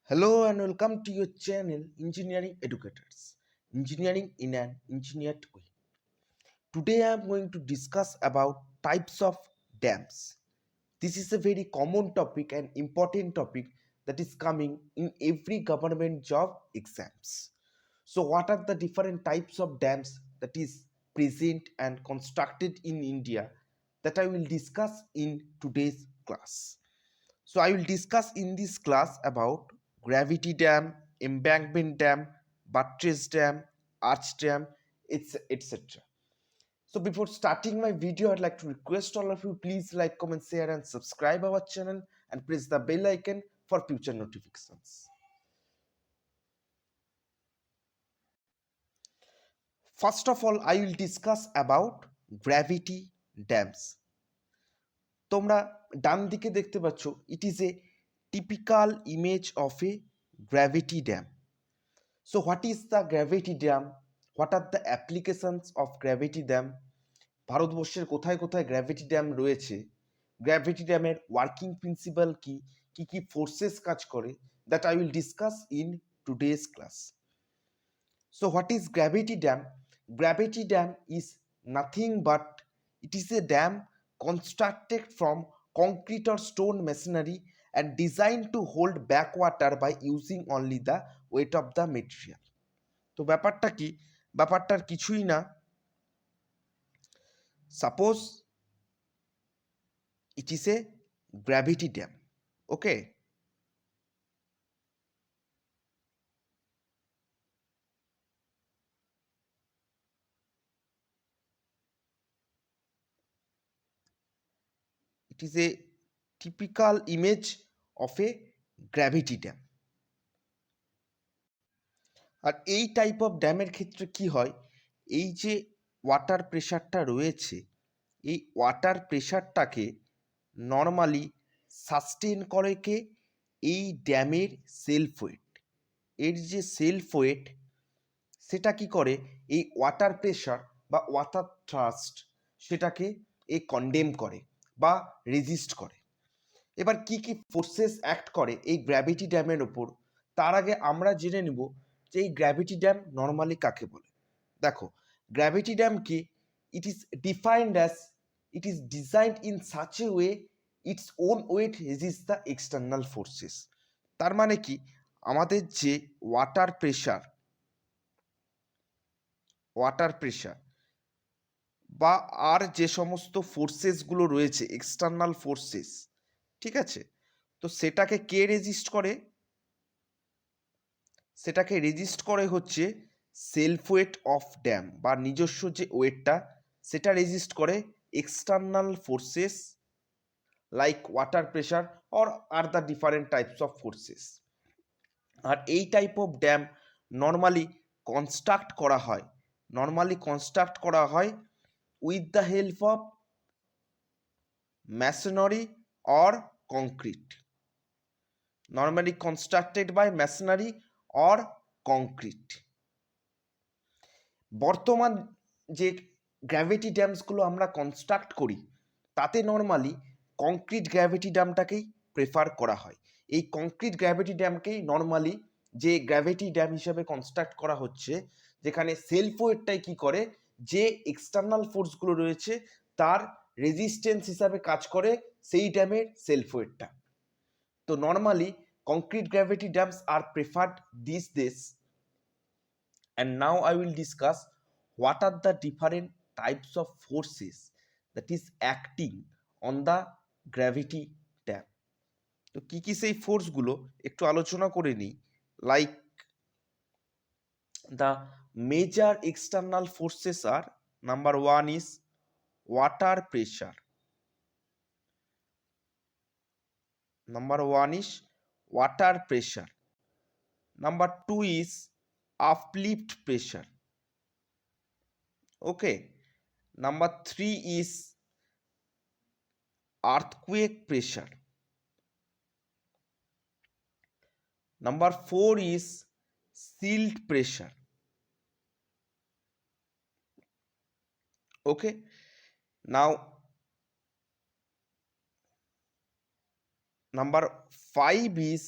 Hello and welcome to your channel Engineering Educators. Engineering in an engineered way. Today I am going to discuss about types of dams. This is a very common topic and important topic that is coming in every government job exams. So what are the different types of dams that is present and constructed in India that I will discuss in today's class. So I will discuss in this class about gravity dam, embankment dam, buttress dam, arch dam, etc. So before starting my video, I'd like to request all of you please like, comment, share and subscribe our channel and press the bell icon for future notifications. First of all, I will discuss about gravity dams. তোমরা ডান দিকে দেখতে পাচ্ছ, it is a typical image of a gravity dam. So what is the gravity dam? What are the applications of gravity dam? ভারতবর্ষের কোথায় কোথায় gravity dam রয়েছে, gravity ড্যামের working principal কি, কি কি ফোর্সেস কাজ করে, that I will discuss in today's class. So what is gravity dam? Gravity dam is nothing but it is a dam constructed from concrete or stone masonry and designed to hold backwater by using only the weight of the material. তো ব্যাপারটা কি, ব্যাপারটার কিছুই না. Suppose it is a gravity dam, okay. It is a typical image of a gravity dam. আর এই type of ড্যামের ক্ষেত্রে কি হয়, এই যে ওয়াটার প্রেশারটা রয়েছে, এই ওয়াটার প্রেশারটাকে নর্মালি সাস্টেন করে কে, এই ড্যামের সেলফ ওয়েট. এর যে সেলফ ওয়েট সেটা কি করে, এই ওয়াটার প্রেশার বা ওয়াটার থ্রাস্ট সেটাকে এ কন্ডেম করে বা রেজিস্ট করে. এবার কি কি ফোর্সেস অ্যাক্ট করে এই গ্র্যাভিটি ড্যামের ওপর, তার আগে আমরা জেনে নেব যে এই গ্র্যাভিটি ড্যাম নর্মালি কাকে বলে. দেখো, গ্র্যাভিটি ড্যাম কি, it is defined as it is designed in such a way its own weight resist the external forces. তার মানে কি, আমাদের যে ওয়াটার প্রেশার বা আর যে সমস্ত ফোর্সেসগুলো রয়েছে এক্সটার্নাল ফোর্সেস, ঠিক আছে, তো সেটাকে কে রেজিস্ট করে, সেটাকে রেজিস্ট করে হচ্ছে সেলফ ওয়েট অফ ড্যাম বা নিজস্ব যে ওয়েটটা সেটা রেজিস্ট করে external forces like water pressure or আর the different types of forces. আর এই type of dam normally construct করা হয় with the help of masonry or concrete. Normally constructed by masonry or concrete. বর্তমান যে গ্র্যাভিটি ড্যামসগুলো আমরা construct করি তাতে নর্মালি কংক্রিট গ্র্যাভিটি ড্যামটাকেই প্রেফার করা হয়. এই কংক্রিট গ্র্যাভিটি ড্যামকেই নর্মালি যে গ্র্যাভিটি ড্যাম হিসেবে কনস্ট্রাক্ট করা হচ্ছে, যেখানে সেলফ ওয়েটটাই কি করে, যে এক্সটার্নাল ফোর্সগুলো রয়েছে তার রেজিস্ট্যান্স হিসাবে কাজ করে সেই ড্যামের সেলফ ওয়েটটা. তো normally concrete gravity dams are preferred these days. And now I will discuss what are the different types of forces that is acting on the gravity dam. তো কি কি সেই ফোর্সগুলো একটু আলোচনা করে নিই. Like the major external forces are, number one is water pressure. Number one is water pressure. Number two is uplift pressure. Okay. Number three is earthquake pressure. Number four is silt pressure. Okay. Now, number five is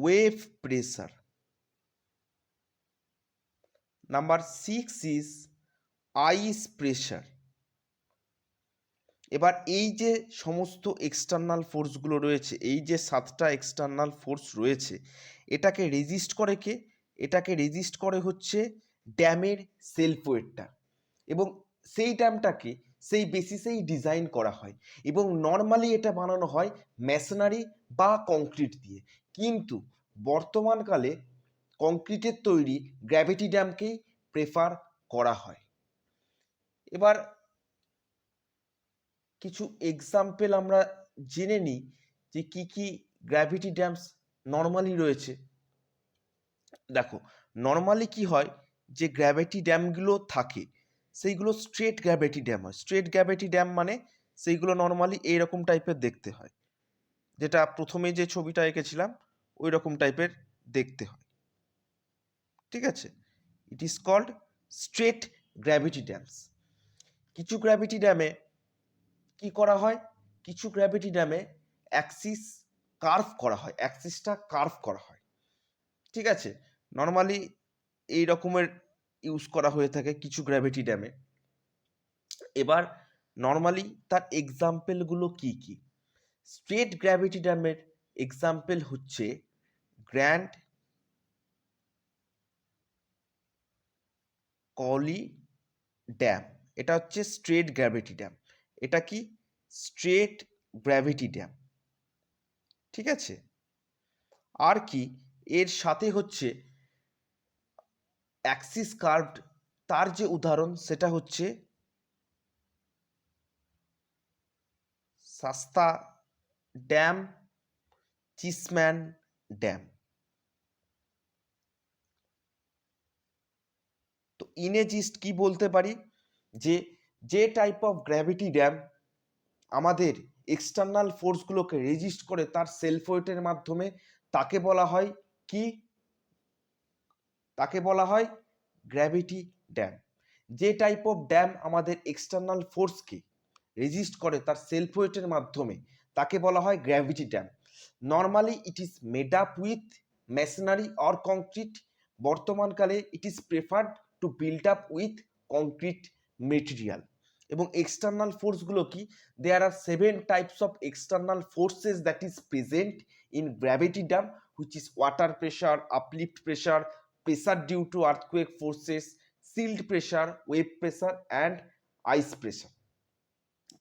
wave pressure. Number 6 is ice pressure. এবার এই যে সমস্ত external ফোর্সগুলো রয়েছে, এই যে 7টা external force রয়েছে, এটাকে resist করে কে? এটাকে রেজিস্ট করে হচ্ছে ড্যামের সেলফ ওয়েটটা, এবং সেই ড্যামটাকে সেই বেসিসেই ডিজাইন করা হয়, এবং নর্মালি এটা বানানো হয় মেশনারি বা কংক্রিট দিয়ে, কিন্তু বর্তমানকালে কংক্রিটের তৈরি গ্র্যাভিটি ড্যামকেই প্রেফার করা হয়। এবার কিছু এক্সাম্পল আমরা জেনে নিই যে কি কি গ্র্যাভিটি ড্যামস নর্মালি রয়েছে। দেখো, নর্মালি কি হয়, যে গ্র্যাভিটি ড্যামগুলো থাকে সেইগুলো স্ট্রেট গ্র্যাভিটি ড্যাম হয়। স্ট্রেট গ্র্যাভিটি ড্যাম মানে সেইগুলো নর্মালি এইরকম টাইপের দেখতে হয়, যেটা প্রথমে যে ছবিটা এঁকেছিলাম ওই রকম টাইপের দেখতে হয়, ঠিক আছে? It is called straight gravity dams. কিছু গ্র্যাভিটি ড্যামে কি করা হয়, কিছু গ্র্যাভিটি ড্যামে অ্যাক্সিস কার্ভ করা হয়, অ্যাক্সিসটা কার্ভ করা হয়, ঠিক আছে? নর্মালি এই রকমের ইউজ করা হয়ে থাকে কিছু গ্র্যাভিটি ড্যামে। এবার নর্মালি তার এক্সাম্পলগুলো কি কি? স্ট্রেট গ্র্যাভিটি ড্যামের এক্সাম্পল হচ্ছে গ্র্যান্ড কলি ড্যাম, এটা হচ্ছে স্ট্রেট গ্র্যাভিটি ড্যাম। এটা কি? স্ট্রেট গ্র্যাভিটি ড্যাম, ঠিক আছে? আর কি এর সাথে হচ্ছে অ্যাক্সিস কার্ভড, তার যে উদাহরণ সেটা হচ্ছে শাস্তা ড্যাম, চিসম্যান ড্যাম। তো ইনেজিস্ট কি বলতে পারি, যে যে টাইপ অফ গ্র্যাভিটি ড্যাম আমাদের এক্সটার্নাল ফোর্সগুলোকে রেজিস্ট করে তার সেলফ ওয়েটের মাধ্যমে, তাকে বলা হয় কি? তাকে বলা হয় গ্র্যাভিটি ড্যাম। যে টাইপ অফ ড্যাম আমাদের এক্সটার্নাল ফোর্সকে রেজিস্ট করে তার সেলফ ওয়েটের মাধ্যমে, তাকে বলা হয় gravity dam. Normally it is made up with masonry or concrete. বর্তমানকালে it is preferred to build up with concrete material. এবং এক্সটার্নাল ফোর্সগুলো কি? There are 7 types of external forces that is present in gravity dam, which is water pressure, uplift pressure, pressure due to earthquake forces, silt pressure, wave pressure and ice pressure,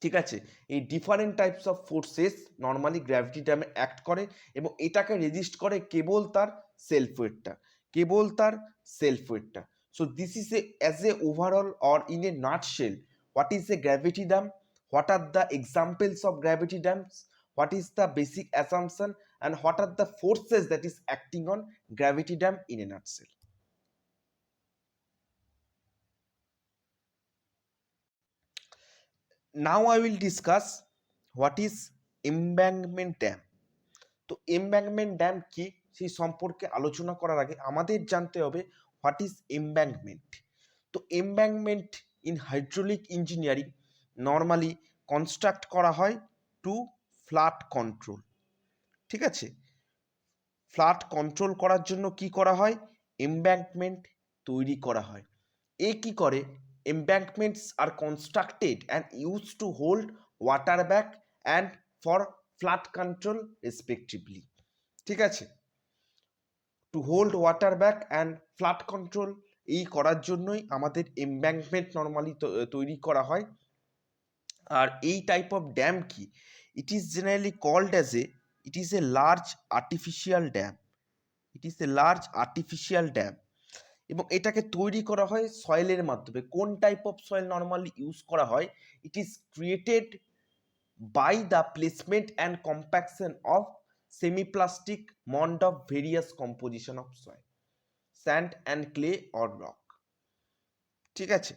ঠিক আছে? এই different types of forces normally gravity ড্যামে act করে, এবং এটাকে resist করে কেবল তার self ওয়েটটা, কেবল তার সেলফ ওয়েটটা। So this is a as a overall or in a nutshell what is a gravity dam, what are the examples of gravity dams, what is the basic assumption, and what are the forces that is acting on gravity dam in a nutshell. Now I will discuss what is embankment dam. তো embankment dam কি সেই সম্পর্কে আলোচনা করার আগে আমাদের জানতে হবে what is embankment. তো embankment in hydraulic engineering normally construct করা হয় to flood control, ঠিক আছে? ফ্লাড কন্ট্রোল করার জন্য কি করা হয়? এমব্যাঙ্কমেন্ট তৈরি করা হয়। এ কি করে? Embankments are constructed and use to hold water back and for flood control respectively, ঠিক আছে? To hold water back and flood control, এই করার জন্যই আমাদের এমব্যাঙ্কমেন্ট নর্মালি তৈরি করা হয়। আর এই টাইপ অফ ড্যাম কি? It is generally called as a, it is a large artificial dam, it is a large artificial dam. এবং এটাকে তৈরি করা হয় সয়েলের মাধ্যমে। কোন type of soil normally use করা হয়? It is created by the placement and compaction of semiplastic mound of various composition of soil, sand and clay or rock, ঠিক আছে?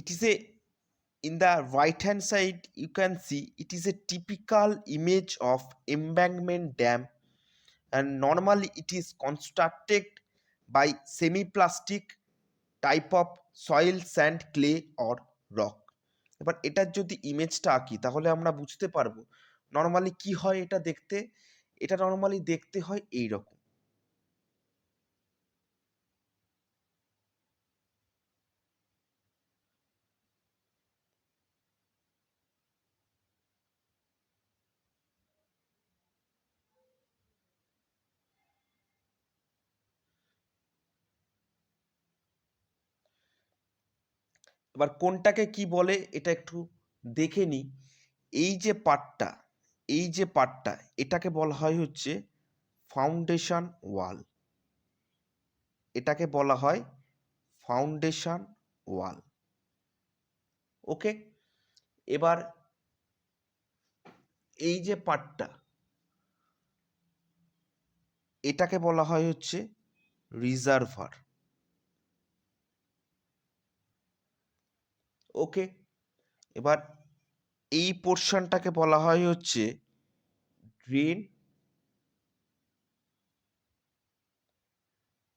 It is a, in the right hand side you can see it is a typical image of embankment dam, and normally it is constructed by semi-plastic type of soil, sand, clay or rock. এবার এটার যদি ইমেজটা আঁকি তাহলে আমরা বুঝতে পারবো normally কি হয় এটা দেখতে? এটা নর্মালি দেখতে হয় এই রকম। এবার কোনটাকে কি বলে এটা একটু দেখে নিই। এই যে পার্টটা, এই যে পার্টটা, এটাকে বলা হয় হচ্ছে ফাউন্ডেশন ওয়াল। এটাকে বলা হয় ফাউন্ডেশন ওয়াল। ওকে, এবার এই যে পার্টটা, এটাকে বলা হয় হচ্ছে রিজার্ভার। ওকে, এবার এই পোর্শনটাকে বলা হয় হচ্ছে ড্রেন।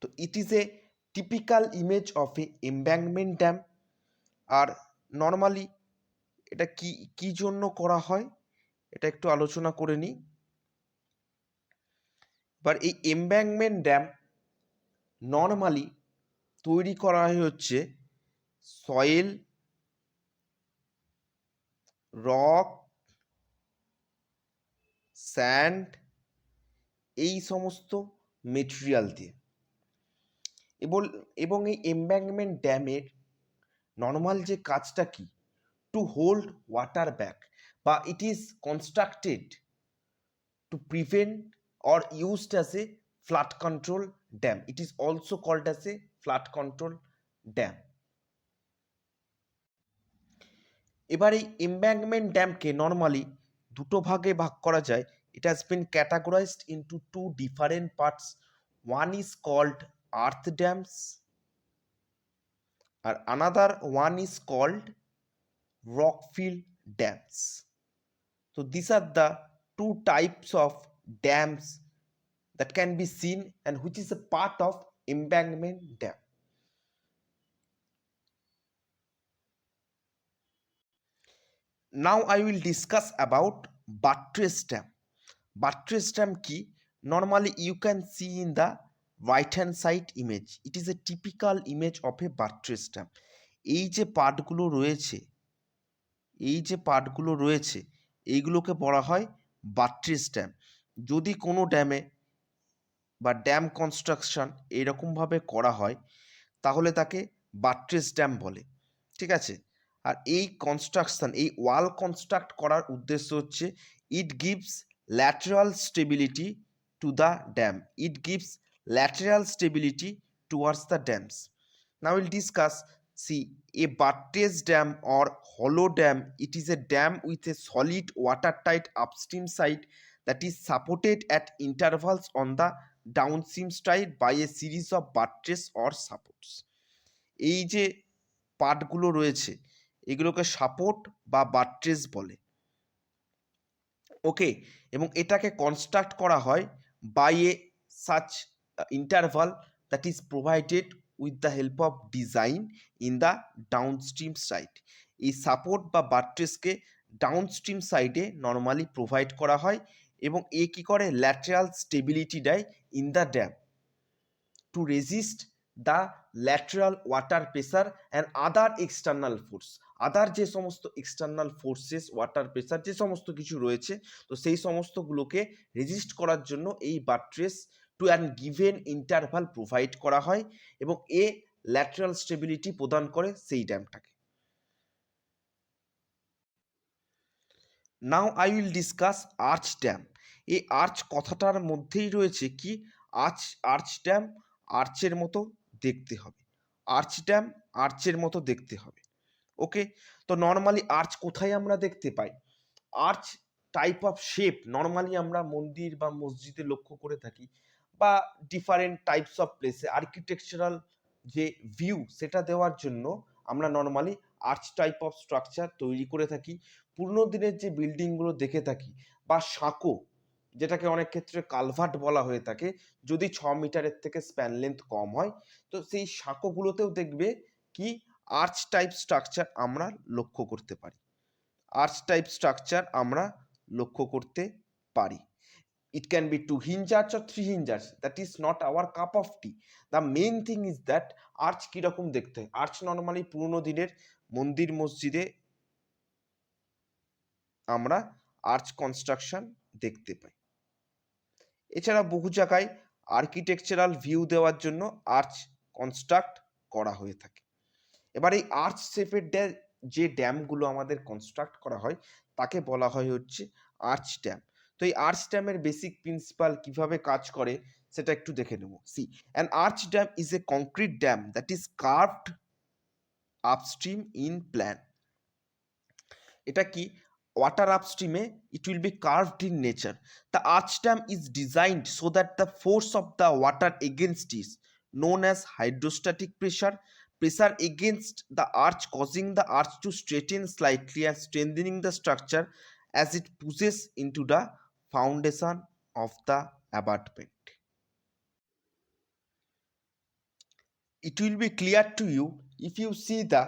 তো it is a typical image of a embankment dam. আর নর্মালি এটা কি কি জন্য করা হয় এটা একটু আলোচনা করে নিই। এবার এই এমব্যাঙ্কমেন্ট ড্যাম নর্মালি তৈরি করা হয় হচ্ছে সয়েল, রক, স্যান্ড, এই সমস্ত মেটেরিয়াল দিয়ে। এবং এবং এই এমব্যাঙ্কমেন্ট ড্যামের নর্মাল যে কাজটা কি, টু হোল্ড ওয়াটার ব্যাক, বা it is constructed to prevent or used as a flood control dam. It is also called as a flood control dam. এবার এই এমব্যাঙ্কমেন্ট ড্যামকে নর্মালি দুটো ভাগে ভাগ করা যায়। It has been categorized into two different parts. One is called earth dams আর another one is called rockfill dams. So these are the two types of dams that can be seen and which is a part of embankment dam. Now I will discuss about buttress dam. Buttress dam ki normally you can see in the right hand side image. It is a typical image of a buttress dam. এই যে পার্টগুলো রয়েছে, এই যে পার্টগুলো রয়েছে এইগুলোকে বলা হয় বাট্রেস ড্যাম। যদি কোনো ড্যামে বা ড্যাম কনস্ট্রাকশন এরকমভাবে করা হয় তাহলে তাকে বাট্রেস ড্যাম বলে। ঠিক আছে, আর এই কনস্ট্রাকশন, এই ওয়াল কনস্ট্রাক্ট করার উদ্দেশ্য হচ্ছে it gives lateral stability to the dam. It gives lateral stability towards the dams. Now will discuss. See, a buttress dam or hollow dam, it is a dam with a solid watertight upstream side that is supported at intervals on the downstream side by a series of buttress or supports. এই যে পার্টগুলো রয়েছে এগুলোকে support বা buttress বলে। ওকে, এবং এটাকে construct করা হয় by a such interval that is provided with the help of design in the downstream side. এই সাপোর্ট বা বাট্রেসকে ডাউনস্ট্রিম সাইডে নর্মালি প্রোভাইড করা হয় এবং এ কী করে, ল্যাটারাল স্টেবিলিটি দেয় in the dam to resist the lateral water pressure and other external force. Other যে সমস্ত এক্সটার্নাল ফোর্সেস, ওয়াটার প্রেসার যে সমস্ত কিছু রয়েছে, তো সেই সমস্তগুলোকে রেজিস্ট করার জন্য এই buttress to an given interval provide করা হয় এবং এ ল্যাটারাল স্টেবিলিটি প্রদান করে সেই ড্যামটাকে। Now I will discuss arch dam. এই আর্চ কথাটার মধ্যেই রয়েছে কি, আর্চ ড্যাম আর্চের মতো দেখতে হবে, আর্চ ড্যাম আর্চের মতো দেখতে হবে। ওকে, তো নর্মালি আর্চ কোথায় আমরা দেখতে পাই? Arch type of shape normally আমরা মন্দির বা মসজিদে লক্ষ্য করে থাকি, বা ডিফারেন্ট টাইপস অফ প্লেসে আর্কিটেকচারাল যে ভিউ সেটা দেওয়ার জন্য আমরা normally arch type of structure তৈরি করে থাকি। পুরনো দিনের যে বিল্ডিংগুলো দেখে থাকি, বা সাঁকো যেটাকে অনেক ক্ষেত্রে কালভার্ট বলা হয়ে থাকে, যদি 6 মিটারের থেকে স্প্যান লেন্থ কম হয়, তো সেই সাঁকোগুলোতেও দেখবে কি আর্চ টাইপ স্ট্রাকচার আমরা লক্ষ্য করতে পারি। আর্চ টাইপ স্ট্রাকচার আমরা লক্ষ্য করতে পারি। It can be 2 hinges or 3 hinges. That is not our cup of tea. The main thing is that arch কীরকম দেখতে হয়। আর্চ নর্মালি পুরোনো দিনের মন্দির মসজিদে আমরা আর্চ কনস্ট্রাকশন দেখতে পাই। এছাড়া বহু জায়গায় আর্কিটেকচারাল ভিউ দেওয়ার জন্য আর্চ কনস্ট্রাক্ট করা হয়ে থাকে। এবার এই আর্চ শেপের যে ড্যামগুলো আমাদের কনস্ট্রাক্ট করা হয় তাকে বলা হয় হচ্ছে আর্চ ড্যাম। তো এই আর্চ ড্যামের বেসিক প্রিন্সিপাল কিভাবে কাজ করে সেটা একটু দেখে নেব। See, an arch dam is a concrete dam that is curved upstream in plan. এটা কি, water upstream it will be carved in nature. The arch dam is designed so that the force of the water against is known as hydrostatic pressure. Pressure against the arch causing the arch to straighten slightly and strengthening the structure as it pushes into the foundation of the abutment. It will be clear to you if you see the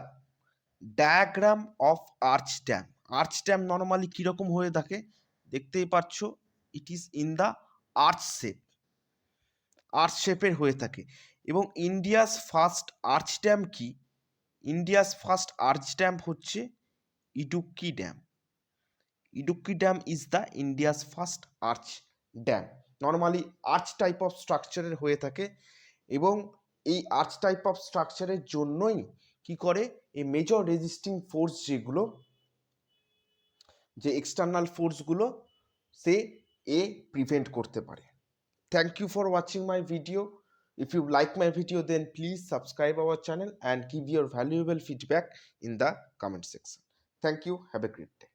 diagram of arch dam. Arch dam normally কীরকম হয়ে থাকে দেখতেই পাচ্ছ, it is in the arch shape, arch শেপের হয়ে থাকে। এবং India's first arch dam কি, ইন্ডিয়াস ফার্স্ট আর্চ ড্যাম হচ্ছে Idukki dam. Idukki dam is the India's first arch dam. Normally arch type of স্ট্রাকচারের হয়ে থাকে এবং এই আর্চ টাইপ অফ স্ট্রাকচারের জন্যই কি করে, এই মেজর রেজিস্টিং ফোর্স যেগুলো, যে এক্সটার্নাল ফোর্সগুলো সে প্রিভেন্ট করতে পারে। Thank you for watching my video. If you like my video, then please subscribe our channel and give your valuable feedback in the comment section. Thank you. Have a great day.